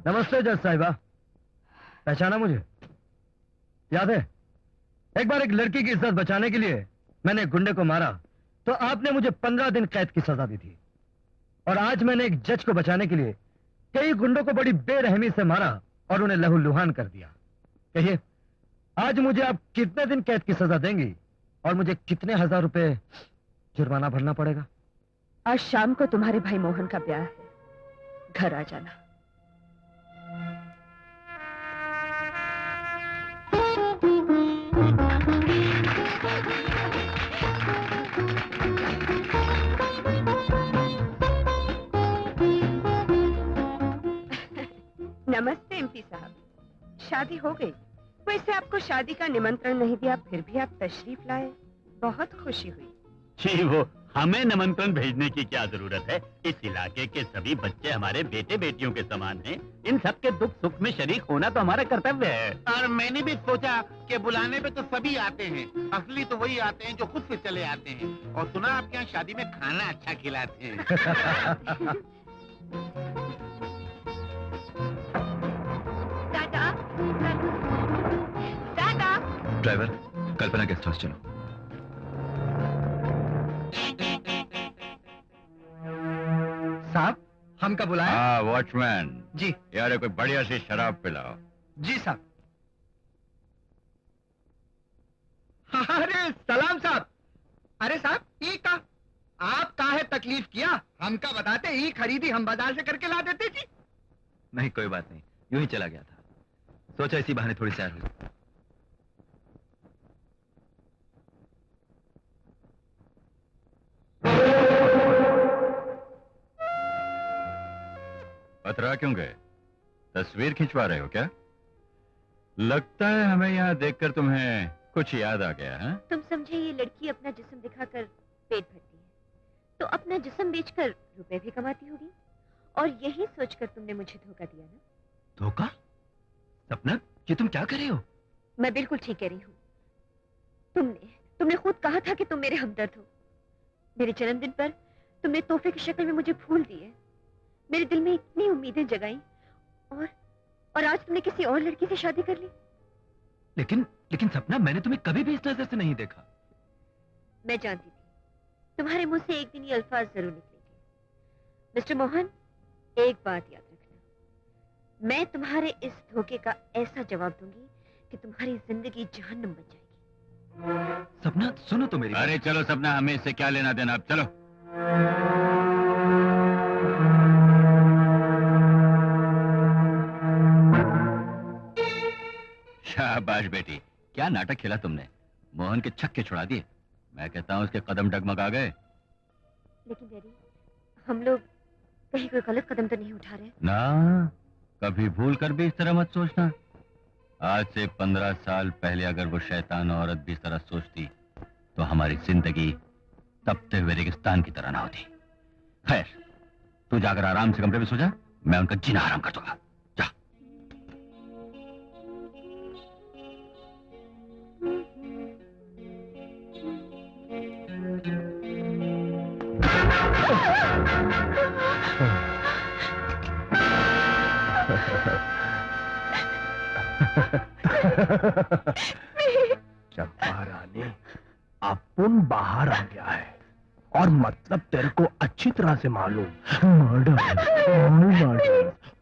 नमस्ते जज साहिबा, पहचाना मुझे? याद है एक बार एक लड़की की इज्जत बचाने के लिए मैंने एक गुंडे को मारा तो आपने मुझे 15 दिन कैद की सजा दी थी, और आज मैंने एक जज को बचाने के लिए कई गुंडों को बड़ी बेरहमी से मारा और उन्हें लहूलुहान कर दिया। कहिए, आज मुझे आप कितने दिन कैद की सजा देंगी और मुझे कितने हजार रुपए जुर्माना भरना पड़ेगा? आज शाम को तुम्हारे भाई मोहन का ब्याह है, घर आ जाना। नमस्ते एमपी साहब, शादी हो गई? वैसे आपको शादी का निमंत्रण नहीं दिया, फिर भी आप तशरीफ लाए, बहुत खुशी हुई। जी, वो हमें निमंत्रण भेजने की क्या जरूरत है? इस इलाके के सभी बच्चे हमारे बेटे बेटियों के समान हैं। इन सबके दुख सुख में शरीक होना तो हमारा कर्तव्य है। और मैंने भी सोचा कि बुलाने पे तो सभी आते हैं, असली तो वही आते हैं जो खुद से चले आते हैं। और सुना आपके यहाँ शादी में खाना अच्छा खिलाते हैं। दादा, दादा। ड्राइवर, कल्पना गेस्ट हाउस चलो। साहब, हमका बुलाया? हाँ वॉचमैन जी। यार कोई बढ़िया सी शराब पिलाओ। जी साहब। अरे सलाम साहब। अरे साहब, ई का आप काहे तकलीफ किया? हमका बताते, ई खरीदी हम बाजार से करके ला देते जी। नहीं कोई बात नहीं, यूं ही चला गया था, सोचा इसी बहाने थोड़ी सैर हुई। पतरा क्यों गए? तस्वीर खिंचवा रहे हो क्या? लगता है हमें यहाँ देखकर तुम्हें कुछ याद आ गया है? तुम समझे ये लड़की अपना जिस्म दिखाकर पेट भरती है, तो अपना जिस्म बेचकर रुपए भी कमाती होगी, और यही सोचकर तुमने मुझे धोखा दिया ना? धोखा? सपना, ये तुम क्या कर रही हो? मैं बिल्कुल ठीक कह रही हूँ। तुमने खुद कहा था कि तुम मेरे हमदर्द हो। मेरे जन्मदिन पर तुमने तोहफे की शक्ल में मुझे फूल दिए, मेरे दिल में इतनी उम्मीदें जगाई, और आज तुमने किसी और लड़की से शादी कर ली। लेकिन सपना, मैंने तुम्हें कभी भी इस नजर से नहीं देखा। मैं जानती थी तुम्हारे मुंह से एक दिन ये अल्फाज जरूर निकलेंगे। मिस्टर मोहन, एक बात याद रखना, मैं तुम्हारे इस धोखे का ऐसा जवाब दूंगी कि तुम्हारी जिंदगी जहन्नम बन जाएगी। सपना, सुनो तो मेरी अरे चलो सपना, हमें इससे क्या लेना देना, अब चलो। शाबाश बेटी, क्या नाटक खेला तुमने। मोहन के छक्के छुड़ा दिए। मैं कहता हूँ उसके कदम डगमगा गए। लेकिन डैडी, हम लोग कहीं कोई गलत कदम तो नहीं उठा रहे? ना, कभी भूल कर भी इस तरह मत सोचना। आज से 15 साल पहले अगर वो शैतान औरत भी इस तरह सोचती तो हमारी जिंदगी तपते हुए रेगिस्तान की तरह ना होती। खैर, तू जाकर आराम से कमरे में सो जा, मैं उनका जीना आराम कर दूंगा। जा। चंपा रानी, अपन बाहर आ गया है, और मतलब तेरे को अच्छी तरह से मालूम, मर्डर,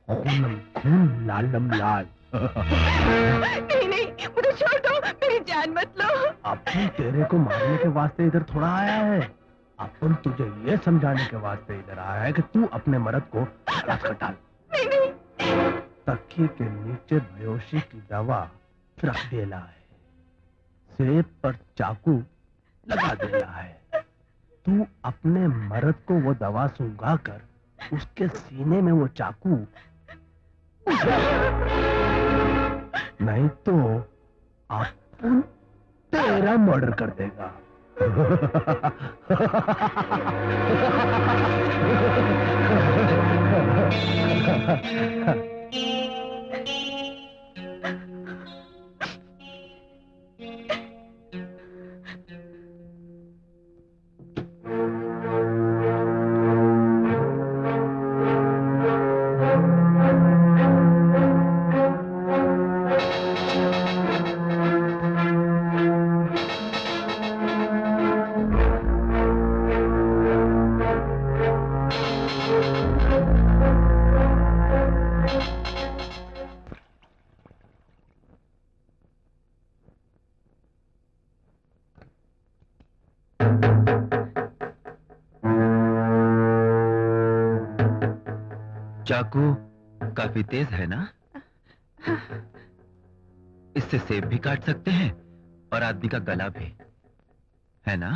खूनम खून, लालम लाल। नहीं, मुझे छोड़ दो, मेरी जान मत लो। अपन तेरे को मारने के वास्ते इधर थोड़ा आया है, अपन तुझे ये समझाने के वास्ते इधर आया है कि तू अपने मर्द को खलास कर डाल। नहीं। तकिए के नीचे बेहोशी की दवा रख देला है, सेब पर चाकू लगा देला है। तू अपने मर्द को वो दवा सूंघा कर उसके सीने में वो चाकू, नहीं तो अपन तेरा मर्डर कर देगा। चाकू काफी तेज है ना? इससे सेब भी काट सकते हैं और आदमी का गला भी, है ना?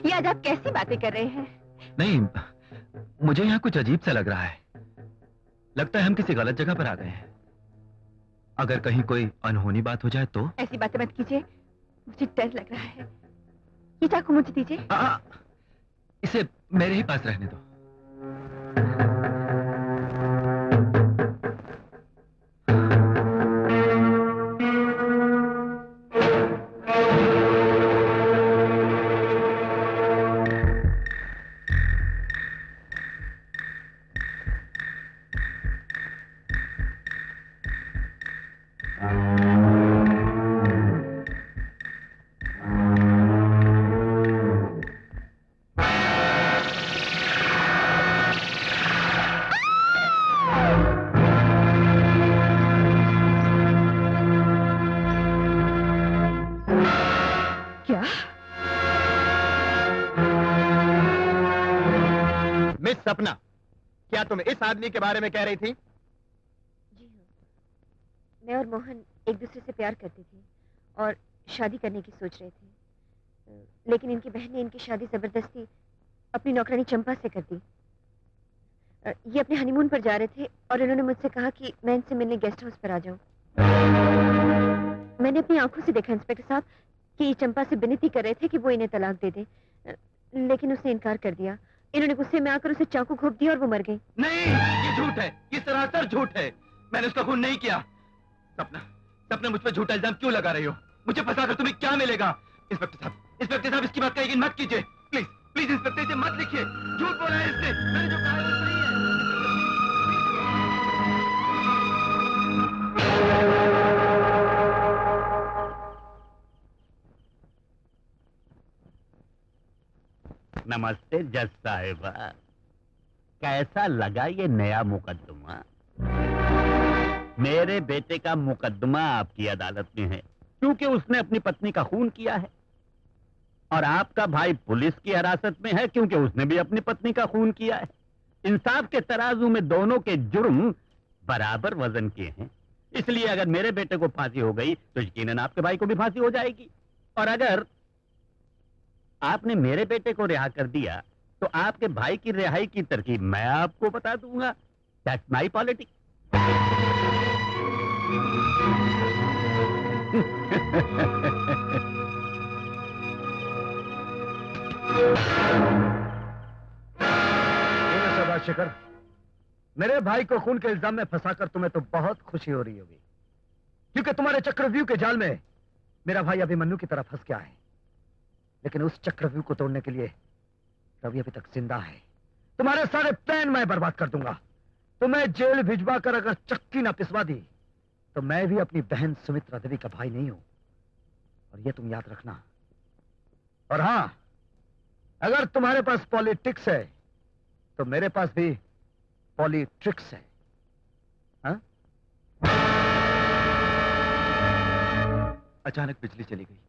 ये आज आप कैसी बातें कर रहे हैं? नहीं, मुझे यहाँ कुछ अजीब सा लग रहा है। लगता है हम किसी गलत जगह पर आ गए हैं। अगर कहीं कोई अनहोनी बात हो जाए तो? ऐसी बातें मत कीजिए, मुझे डर लग रहा है। ये चाकू मुझे दीजिए। इसे मेरे ही पास रहने दो। मिस सपना, क्या तुम इस आदमी के बारे में कह रही थी? जी हाँ, मैं और मोहन एक दूसरे से प्यार करते थे और शादी करने की सोच रहे थे, लेकिन इनकी बहन ने इनकी शादी जबरदस्ती अपनी नौकरानी चंपा से कर दी। ये अपने हनीमून पर जा रहे थे और इन्होंने मुझसे कहा कि मैं इनसे मिलने गेस्ट हाउस पर आ जाऊं। मैंने अपनी आंखों से देखा इंस्पेक्टर साहब कि चंपा से विनती कर रहे थे कि वो इन्हें तलाक दे दे, लेकिन उसने इनकार कर दिया। इन्होंने गुस्से में आकर उसे चाकू घोंप दिया और वो मर गई। नहीं, ये झूठ है, ये सरासर झूठ है। मैंने उसका खून नहीं किया। सपना, सपना मुझ पर झूठा इल्जाम क्यों लगा रही हो? मुझे फंसाकर तुम्हें क्या मिलेगा? इंस्पेक्टर साहब इसकी बात का यकीन मत कीजिए। प्लीज प्लीज इंस्पेक्टर, इसे मत लिखिए। झूठ बोला है इसने। मैंने जो कहा है वो सही है। नमस्ते जज साहिबा, कैसा लगा ये नया मुकदमा? मेरे बेटे का मुकदमा आपकी अदालत में है क्योंकि उसने अपनी पत्नी का खून किया है, और आपका भाई पुलिस की हिरासत में है क्योंकि उसने भी अपनी पत्नी का खून किया है। इंसाफ के तराजू में दोनों के जुर्म बराबर वजन के हैं, इसलिए अगर मेरे बेटे को फांसी हो गई तो यकीनन आपके भाई को भी फांसी हो जाएगी, और अगर आपने मेरे बेटे को रिहा कर दिया तो आपके भाई की रिहाई की तरकीब मैं आपको बता दूंगा। That's my politics. शाबाश शेखर, मेरे भाई को खून के इल्जाम में फंसाकर तुम्हें तो बहुत खुशी हो रही होगी, क्योंकि तुम्हारे चक्रव्यूह के जाल में मेरा भाई अभिमन्यु की तरह फंस गया है। लेकिन उस चक्रव्यूह को तोड़ने के लिए रवि अभी तक जिंदा है। तुम्हारे सारे प्लान मैं बर्बाद कर दूंगा। तुम्हें जेल भिजवा कर अगर चक्की ना पिसवा दी तो मैं भी अपनी बहन सुमित्रा देवी का भाई नहीं हूं, और ये तुम याद रखना। और हां, अगर तुम्हारे पास पॉलिटिक्स है तो मेरे पास भी पॉलिट्रिक्स है। हाँ? अचानक बिजली चली गई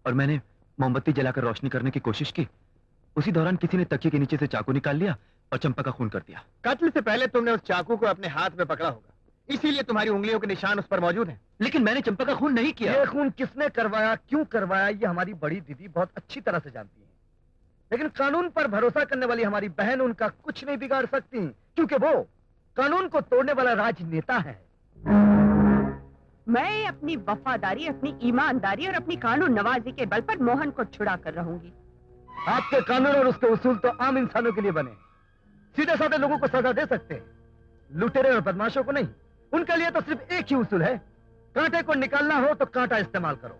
और मैंने मोमबत्ती जलाकर रोशनी करने की कोशिश की। उसी दौरान किसी ने तकिए के नीचे से चाकू निकाल लिया और चंपा का खून कर दिया। कत्ल से पहले तुमने उस चाकू को अपने हाथ में पकड़ा होगा, इसीलिए तुम्हारी उंगलियों के निशान उस पर मौजूद हैं। लेकिन मैंने चंपा का खून नहीं किया। ये खून किसने करवाया, क्यों करवाया, ये हमारी बड़ी दीदी बहुत अच्छी तरह से जानती है। लेकिन कानून पर भरोसा करने वाली हमारी बहन उनका कुछ नहीं बिगाड़ सकती, क्योंकि वो कानून को तोड़ने वाला राजनेता है। मैं अपनी वफादारी, अपनी ईमानदारी और अपनी कानून नवाजी के बल पर मोहन को छुड़ा कर रहूंगी। आपके कानून और उसके उसूल तो आम इंसानों के लिए बने, सीधे साधे लोगों को सजा दे सकते हैं, लुटेरे और बदमाशों को नहीं। उनके लिए तो सिर्फ एक ही उसूल है, कांटे को निकालना हो तो कांटा इस्तेमाल करो।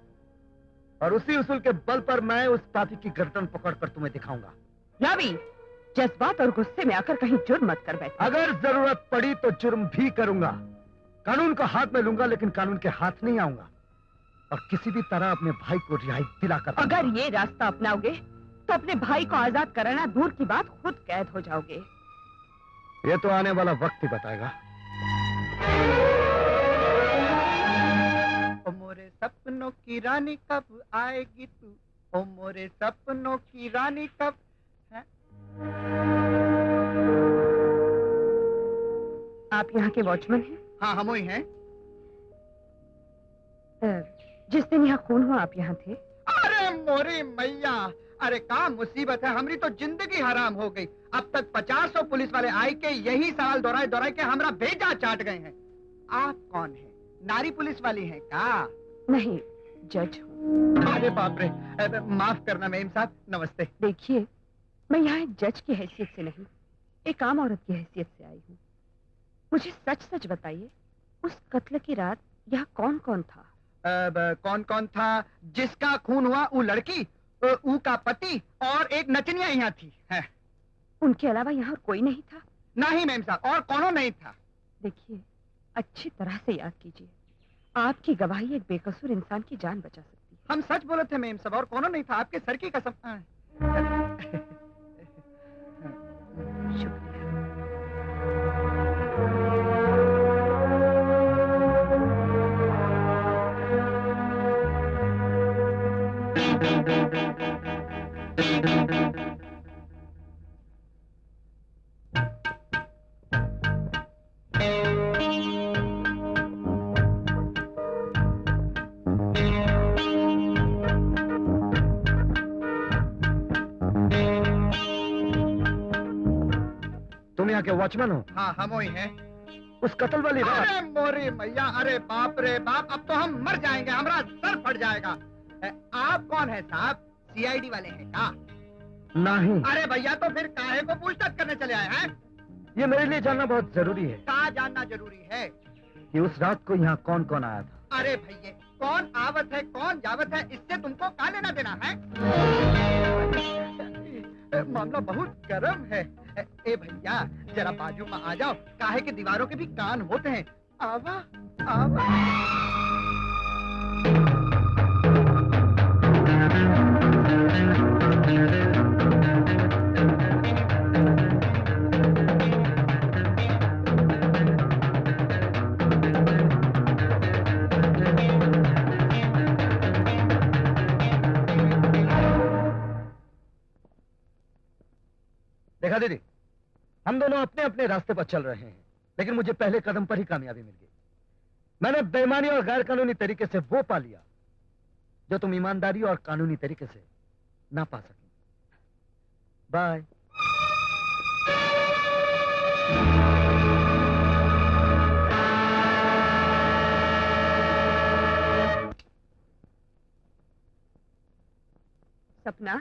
और उसी उसूल के बल पर मैं उस पापी की गर्दन पकड़कर तुम्हें दिखाऊंगा। रवि, जज्बात और गुस्से में आकर कहीं जुर्म मत कर बैठ। अगर जरूरत पड़ी तो जुर्म भी करूंगा। कानून को हाथ में लूंगा, लेकिन कानून के हाथ नहीं आऊंगा, और किसी भी तरह अपने भाई को रिहाई दिलाकर। अगर ये रास्ता अपनाओगे तो अपने भाई को आजाद कराना दूर की बात, खुद कैद हो जाओगे। ये तो आने वाला वक्त ही बताएगा। ओ मोरे सपनों की रानी कब आएगी तू, ओ मोरे सपनों की रानी कब है? आप यहाँ के वॉचमैन हैं? हाँ, हम ही हैं। जिस दिन यहाँ खून हुआ आप यहाँ थे? अरे मोरी मैया, अरे का मुसीबत है, हमारी तो जिंदगी हराम हो गई। अब तक 50 पुलिस वाले आए के यही सवाल दोहराए दोहराए के हमारा भेजा चाट गए हैं। आप कौन हैं? नारी पुलिस वाली हैं का? नहीं, जज हूँ। अरे बाप रे, माफ करना मेम साहब, नमस्ते। देखिए, मैं यहाँ एक जज की हैसियत से नहीं, एक आम औरत की हैसियत से आई हूँ। मुझे सच सच बताइए, उस कत्ल की रात यहाँ कौन कौन था? कौन कौन था? जिसका खून हुआ वो लड़की, ऊ का पति और एक नचनिया यहाँ थी। है। उनके अलावा यहाँ और कोई नहीं था? नहीं मेम साहब, और कौनो नहीं था। देखिए, अच्छी तरह से याद कीजिए, आपकी गवाही एक बेकसूर इंसान की जान बचा सकती है। हम सच बोले थे मेम साहब, और कौनो नहीं था, आपके सर की कसम। शुक्रिया। तुम यहाँ के वॉचमैन हो? हाँ, हम ही हैं। उस कत्ल वाली रात। अरे मोरी मैया, अरे बाप रे बाप, अब तो हम मर जाएंगे, हमारा सर फट जाएगा। आप कौन है साहब? सीआईडी वाले हैं क्या? नहीं, अरे भैया, तो फिर काहे को पूछताछ करने चले आए हैं? ये मेरे लिए जानना बहुत जरूरी है क्या जानना जरूरी है? कि उस रात को यहाँ कौन कौन आया था। अरे भैया, कौन आवत है कौन जावत है, इससे तुमको क्या लेना देना है? मामला बहुत गर्म है। ए भैया, जरा बाजू में आ जाओ, काहे के दीवारों के भी कान होते हैं। आवा आवा। देखा दीदी, हम दोनों अपने अपने रास्ते पर चल रहे हैं, लेकिन मुझे पहले कदम पर ही कामयाबी मिल गई। मैंने बेईमानी और गैर कानूनी तरीके से वो पा लिया जो तुम ईमानदारी और कानूनी तरीके से ना पा सकी। बाय। सपना,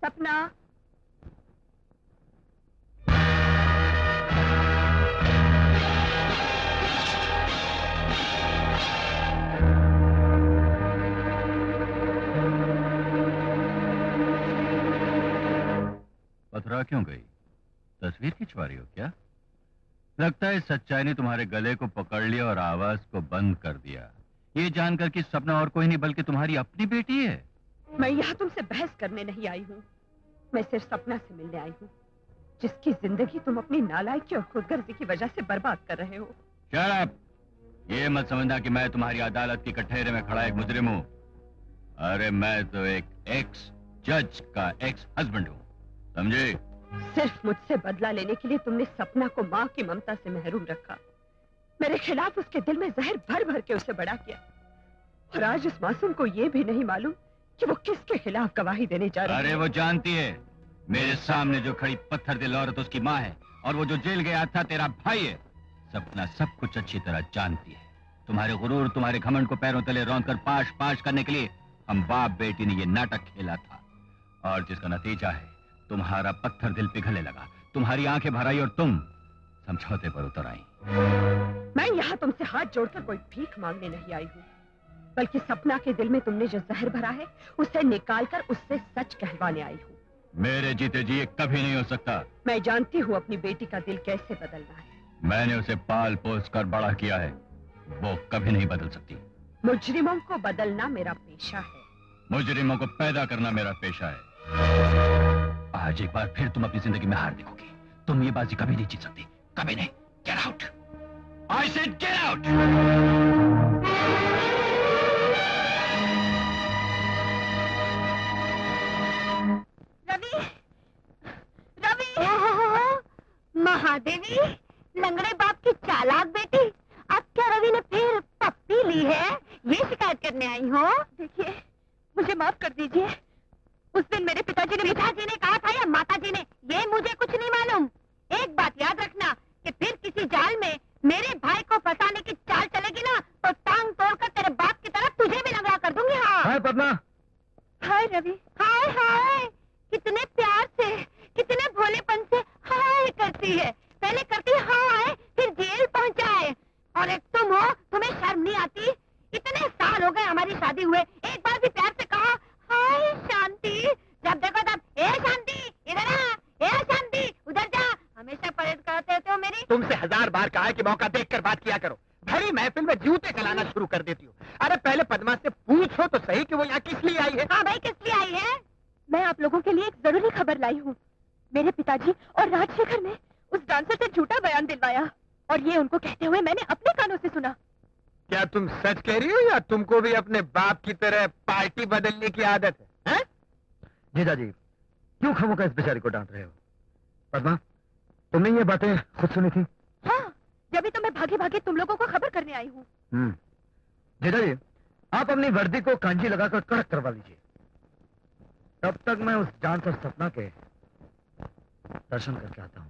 सपना, पथरा क्यों गई? तस्वीर खिंचवा रही हो क्या? लगता है सच्चाई ने तुम्हारे गले को पकड़ लिया और आवाज को बंद कर दिया, ये जानकर कि सपना और कोई नहीं बल्कि तुम्हारी अपनी बेटी है। मैं यहाँ तुमसे बहस करने नहीं आई हूँ, मैं सिर्फ सपना से मिलने आई हूँ, जिसकी जिंदगी तुम अपनी नालायकी और खुदगर्जी की वजह से बर्बाद कर रहे हो। Shut up! ये मत समझना कि मैं तुम्हारी अदालत की कटघरे में खड़ा एक मुजरिम हूँ। अरे मैं तो एक एक्स जज का एक्स हस्बैंड हूँ, समझे? सिर्फ मुझसे बदला लेने के लिए तुमने सपना को माँ की ममता से महरूम रखा, मेरे खिलाफ उसके दिल में जहर भर भर के उसे बड़ा किया, और आज उस मासूम को ये भी नहीं मालूम कि वो किसके खिलाफ गवाही देने जा रही है। अरे वो जानती है, मेरे सामने जो खड़ी पत्थर दिल औरत उसकी माँ है, और वो जो जेल गया था तेरा भाई है। सपना सब कुछ अच्छी तरह जानती है। तुम्हारे गुरूर, तुम्हारे घमंड को पैरों तले रौंद कर पाश पाश करने के लिए हम बाप बेटी ने ये नाटक खेला था, और जिसका नतीजा है तुम्हारा पत्थर दिल पिघलने लगा, तुम्हारी आंखें भर आई और तुम समझौते पर उतर आई। मैं यहाँ तुमसे हाथ जोड़कर कोई भीख मांगने नहीं आई हूँ, बल्कि सपना के दिल में तुमने जो जहर भरा है उसे निकालकर उससे सच कहवाने आई हूँ। मेरे जीते जी ये कभी नहीं हो सकता। मैं जानती हूँ अपनी बेटी का दिल कैसे बदलना है। मैंने उसे पाल पोस कर बड़ा किया है, वो कभी नहीं बदल सकती। मुजरिमों को बदलना मेरा पेशा है। मुजरिमों को पैदा करना मेरा पेशा है। आज एक बार फिर तुम अपनी जिंदगी में हार देखोगी। तुम ये बाजी कभी नहीं जीत सकती, कभी नहीं। Get out, I said get out. Ravi, Ravi, Mahadevi, लंगड़े बाप की चालाक बेटी, अब क्या रवि ने फिर पप्पी ली है? ये शिकायत करने आई हो? देखिए, मुझे माफ कर दीजिए। उस दिन मेरे पिताजी ने कहा था या माताजी ने, ये मुझे कुछ नहीं मालूम। एक बात याद रखना कि फिर किसी जाल में मेरे भाई को फंसाने की चाल चलेगी ना, तो टांग तोड़कर तेरे बाप की तरफ तुझे भी लंगड़ा कर दूंगी। हाँ हाय पद्मा। हाय रवि। हाय हाय, कितने प्यार से, कितने भोलेपन से हाय करती है। पहले करती हाय, फिर जेल पहुंचाए, और एक तुम हो, तुम्हें शर्म नहीं आती? इतने साल हो गए हमारी शादी हुए, एक बार भी प्यार से कहा हाय शांति? जब देखो तब ए शांति इधर आ, ए शांति उधर जा, हमेशा परेड करते रहते हो मेरी। तुमसे 1000 बार कहा है कि मौका देखकर बात किया करो, भरी महफिल में जूते चलाना शुरू कर देती हो। अरे पहले पद्मा से पूछो तो सही कि वो यहाँ किस लिए आई है। हाँ भाई, किस लिए आई है? मैं आप लोगों के लिए एक जरूरी खबर लाई हूँ। मेरे पिताजी और राजशेखर ने उस डांसर से झूठा बयान दिलवाया, और ये उनको कहते हुए मैंने अपने कानों से सुना। क्या तुम सच कह रही हो या तुमको भी अपने बाप की तरह पार्टी बदलने की आदत है? जीजा जी, क्यों खामोखा इस बेचारी को डांट रहे हो? पद्मा, तुमने ये बातें खुद सुनी थी? हाँ, जब भी तो मैं भागे भागे तुम लोगों को खबर करने आई हूँ। जीजा जी, आप अपनी वर्दी को कांजी लगाकर कड़क करवा लीजिए। तब तक मैं उस डांसर सपना के दर्शन करके आता हूं।